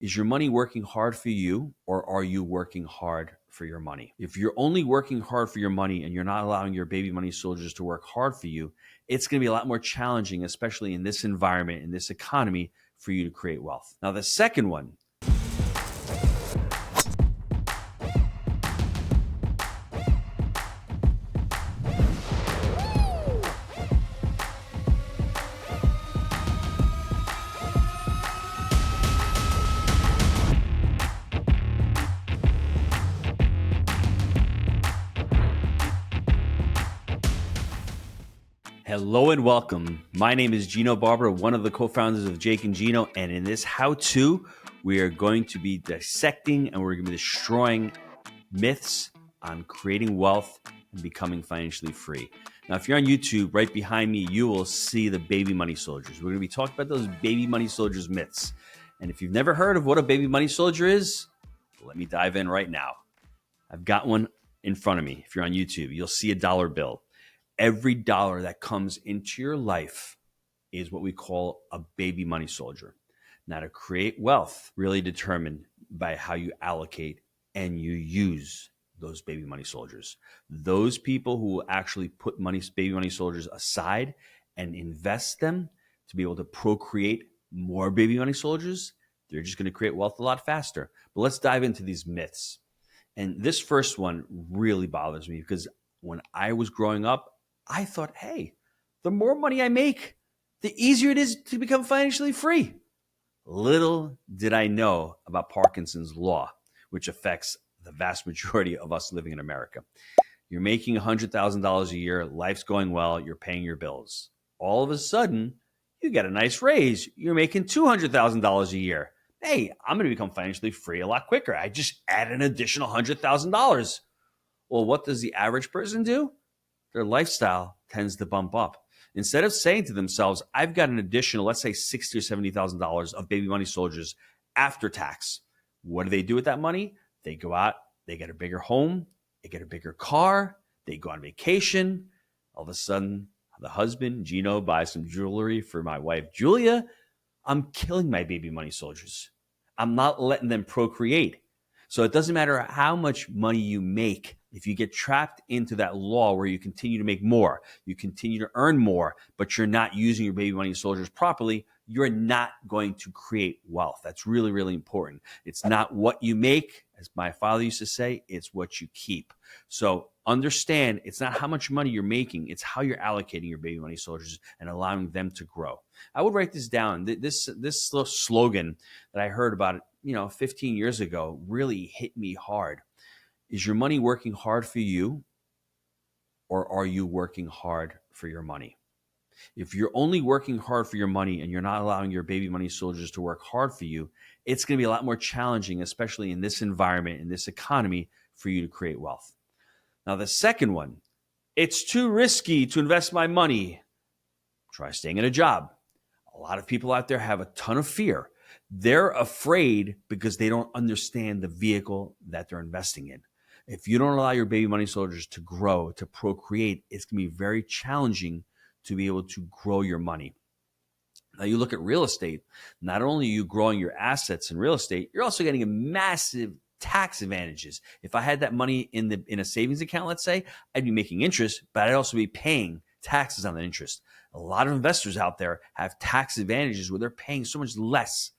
Is your money working hard for you, or are you working hard for your money? If you're only working hard for your money and you're not allowing your baby money soldiers to work hard for you, it's going to be a lot more challenging, especially in this environment, in this economy, for you to create wealth. Now, the second one, hello and welcome. My name is Gino Barbaro, one of the co-founders of Jake and Gino, and in this how-to, we are going to be dissecting and we're going to be destroying myths on creating wealth and becoming financially free. Now, if you're on YouTube, right behind me, you will see the baby money soldiers. We're going to be talking about those baby money soldiers myths. And if you've never heard of what a baby money soldier is, let me dive in right now. I've got one in front of me. If you're on YouTube, you'll see a dollar bill. Every dollar that comes into your life is what we call a baby money soldier. Now, to create wealth, really determined by how you allocate and you use those baby money soldiers. Those people who actually put baby money soldiers aside and invest them to be able to procreate more baby money soldiers, they're just going to create wealth a lot faster. But let's dive into these myths. And this first one really bothers me because when I was growing up, I thought, hey, the more money I make, the easier it is to become financially free. Little did I know about Parkinson's law, which affects the vast majority of us living in America. You're making $100,000 a year, life's going well, you're paying your bills. All of a sudden, you get a nice raise. You're making $200,000 a year. Hey, I'm going to become financially free a lot quicker. I just add an additional $100,000. Well, what does the average person do? Their lifestyle tends to bump up. Instead of saying to themselves, I've got an additional, let's say $60,000 or $70,000 of baby money soldiers after tax. What do they do with that money? They go out, they get a bigger home, they get a bigger car, they go on vacation. All of a sudden, the husband, Gino, buys some jewelry for my wife, Julia. I'm killing my baby money soldiers. I'm not letting them procreate. So it doesn't matter how much money you make. If you get trapped into that law where you continue to make more, you continue to earn more, but you're not using your baby money soldiers properly, you're not going to create wealth. That's really, really important. It's not what you make, as my father used to say, it's what you keep. So understand, it's not how much money you're making, it's how you're allocating your baby money soldiers and allowing them to grow. I would write this down. This slogan that I heard about 15 years ago really hit me hard. Is your money working hard for you, or are you working hard for your money? If you're only working hard for your money and you're not allowing your baby money soldiers to work hard for you, it's going to be a lot more challenging, especially in this environment, in this economy, for you to create wealth. Now, the second one, it's too risky to invest my money. Try staying at a job. A lot of people out there have a ton of fear. They're afraid because they don't understand the vehicle that they're investing in. If you don't allow your baby money soldiers to grow, to procreate, it's going to be very challenging to be able to grow your money. Now, you look at real estate, not only are you growing your assets in real estate, you're also getting a massive tax advantages. If I had that money in a savings account, let's say, I'd be making interest, but I'd also be paying taxes on that interest. A lot of investors out there have tax advantages where they're paying so much less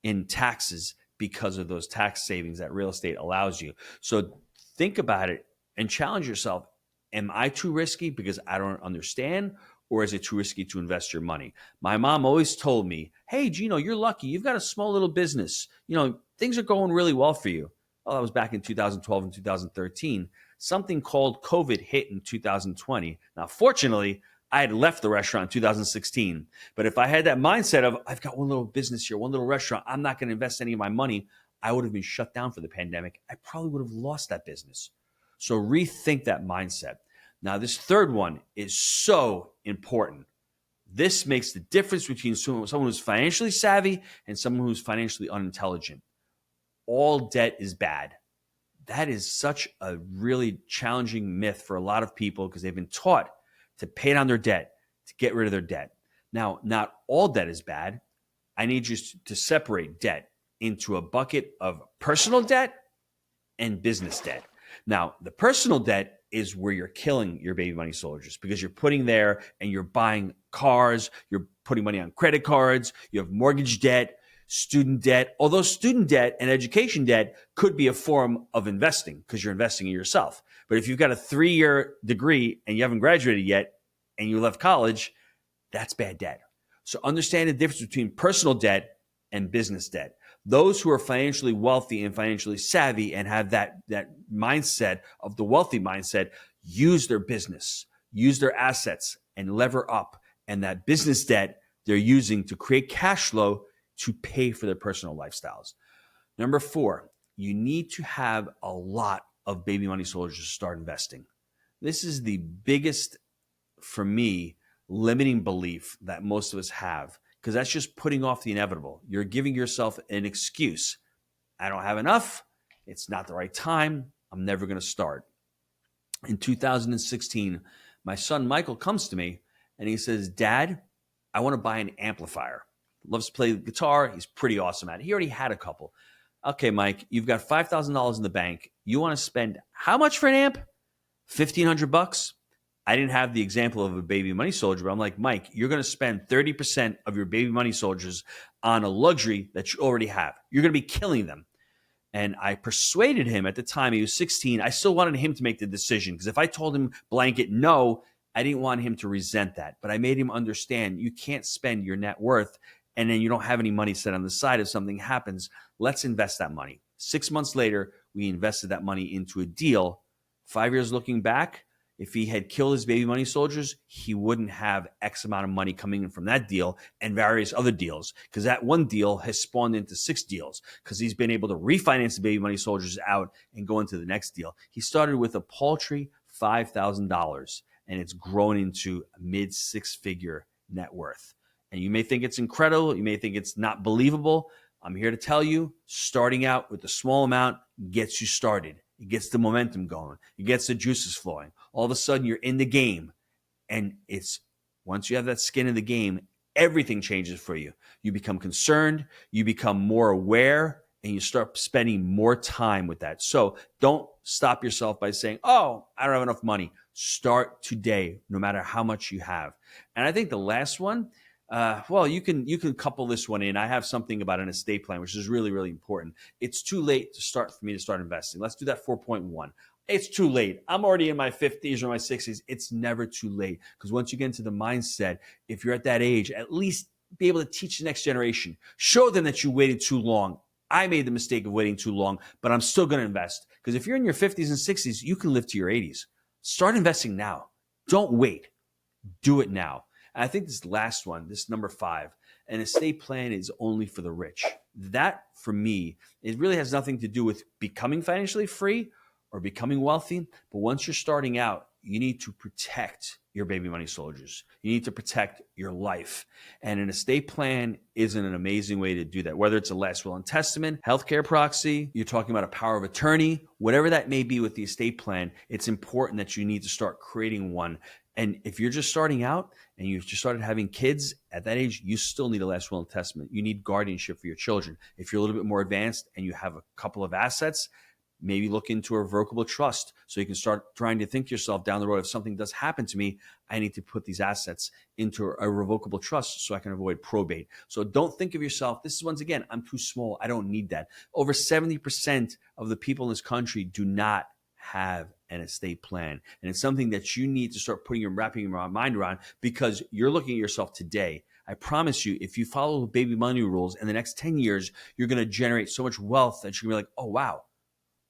in taxes because of those tax savings that real estate allows you. So think about it and challenge yourself. Am I too risky because I don't understand, or is it too risky to invest your money? My mom always told me, hey, Gino, you're lucky. You've got a small little business. Things are going really well for you. Well, that was back in 2012 and 2013. Something called COVID hit in 2020. Now, fortunately, I had left the restaurant in 2016. But if I had that mindset of, I've got one little business here, one little restaurant, I'm not going to invest any of my money, I would have been shut down for the pandemic. I probably would have lost that business. So rethink that mindset. Now, this third one is so important. This makes the difference between someone who's financially savvy and someone who's financially unintelligent. All debt is bad. That is such a really challenging myth for a lot of people because they've been taught to pay down their debt, to get rid of their debt. Now, not all debt is bad. I need you to separate debt into a bucket of personal debt and business debt. Now, the personal debt is where you're killing your baby money soldiers because you're putting there and you're buying cars, you're putting money on credit cards, you have mortgage debt, student debt. Although student debt and education debt could be a form of investing because you're investing in yourself. But if you've got a 3-year degree and you haven't graduated yet and you left college, that's bad debt. So understand the difference between personal debt and business debt. Those who are financially wealthy and financially savvy and have that mindset of the wealthy mindset use their business, use their assets and lever up. And that business debt they're using to create cash flow to pay for their personal lifestyles. Number 4, you need to have a lot of baby money soldiers to start investing. This is the biggest, for me, limiting belief that most of us have, because that's just putting off the inevitable. You're giving yourself an excuse. I don't have enough. It's not the right time. I'm never going to start. In 2016, my son Michael comes to me and he says, Dad, I want to buy an amplifier. Loves to play the guitar. He's pretty awesome at it. He already had a couple. Okay, Mike, you've got $5,000 in the bank. You want to spend how much for an amp? $1,500? I didn't have the example of a baby money soldier, but I'm like, Mike, you're going to spend 30% of your baby money soldiers on a luxury that you already have. You're going to be killing them. And I persuaded him at the time. He was 16. I still wanted him to make the decision because if I told him blanket no, I didn't want him to resent that. But I made him understand you can't spend your net worth and then you don't have any money set on the side if something happens. Let's invest that money. 6 months later, we invested that money into a deal. 5 years looking back, if he had killed his baby money soldiers, he wouldn't have X amount of money coming in from that deal and various other deals because that one deal has spawned into 6 deals because he's been able to refinance the baby money soldiers out and go into the next deal. He started with a paltry $5,000 and it's grown into a mid 6-figure net worth. And you may think it's incredible. You may think it's not believable. I'm here to tell you, starting out with a small amount gets you started. It gets the momentum going. It gets the juices flowing. All of a sudden, you're in the game. And it's once you have that skin in the game, everything changes for you. You become concerned. You become more aware. And you start spending more time with that. So don't stop yourself by saying, oh, I don't have enough money. Start today, no matter how much you have. And I think the last one, you can couple this one in. I have something about an estate plan, which is really, really important. It's too late for me to start investing. Let's do that 4.1. It's too late. I'm already in my 50s or my 60s. It's never too late because once you get into the mindset, if you're at that age, at least be able to teach the next generation. Show them that you waited too long. I made the mistake of waiting too long, but I'm still going to invest because if you're in your 50s and 60s, you can live to your 80s. Start investing now. Don't wait. Do it now. And I think this last one, this number 5, an estate plan is only for the rich. That, for me, it really has nothing to do with becoming financially free or becoming wealthy. But once you're starting out, you need to protect your baby money soldiers. You need to protect your life. And an estate plan isn't an amazing way to do that. Whether it's a last will and testament, healthcare proxy, you're talking about a power of attorney, whatever that may be with the estate plan, it's important that you need to start creating one. And if you're just starting out and you've just started having kids at that age, you still need a last will and testament. You need guardianship for your children. If you're a little bit more advanced and you have a couple of assets, maybe look into a revocable trust so you can start trying to think to yourself down the road, if something does happen to me, I need to put these assets into a revocable trust so I can avoid probate. So don't think of yourself, this is once again, I'm too small. I don't need that. Over 70% of the people in this country do not have an estate plan. And it's something that you need to start wrapping your mind around because you're looking at yourself today. I promise you, if you follow the baby money rules in the next 10 years, you're going to generate so much wealth that you're going to be like, oh, wow,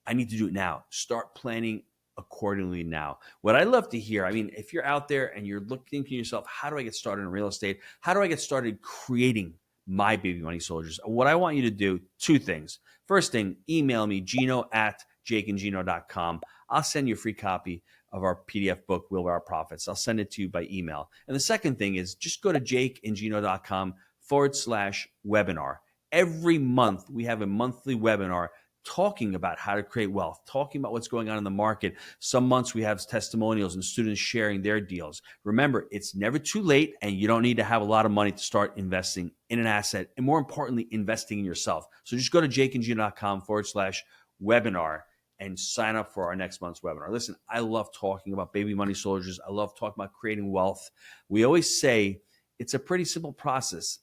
I need to do it now. Start planning accordingly now. What I love to hear, I mean, if you're out there and you're looking to yourself, how do I get started in real estate? How do I get started creating my baby money soldiers? What I want you to do, 2 things. First thing, email me, gino@jakeandgino.com. I'll send you a free copy of our PDF book, Will Our Profits. I'll send it to you by email. And the second thing is just go to jakeandgino.com/webinar. Every month, we have a monthly webinar talking about how to create wealth, talking about what's going on in the market. Some months we have testimonials and students sharing their deals. Remember, it's never too late, and you don't need to have a lot of money to start investing in an asset, and more importantly, investing in yourself. So just go to jakeandgino.com/webinar and sign up for our next month's webinar. Listen, I love talking about baby money soldiers. I love talking about creating wealth. We always say it's a pretty simple process.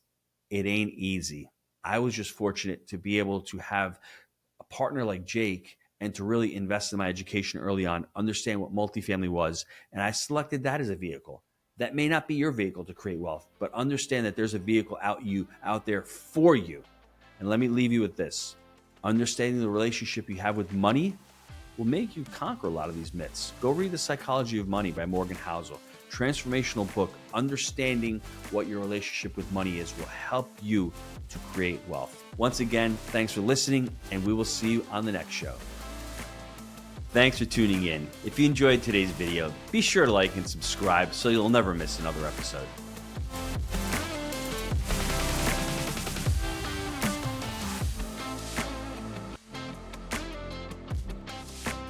It ain't easy. I was just fortunate to be able to have a partner like Jake and to really invest in my education early on, understand what multifamily was, and I selected that as a vehicle. That may not be your vehicle to create wealth, but understand that there's a vehicle out there for you. And let me leave you with this. Understanding the relationship you have with money will make you conquer a lot of these myths. Go read The Psychology of Money by Morgan Housel. Transformational book. Understanding what your relationship with money is will help you to create wealth. Once again, thanks for listening, and we will see you on the next show. Thanks for tuning in. If you enjoyed today's video, be sure to like and subscribe so you'll never miss another episode.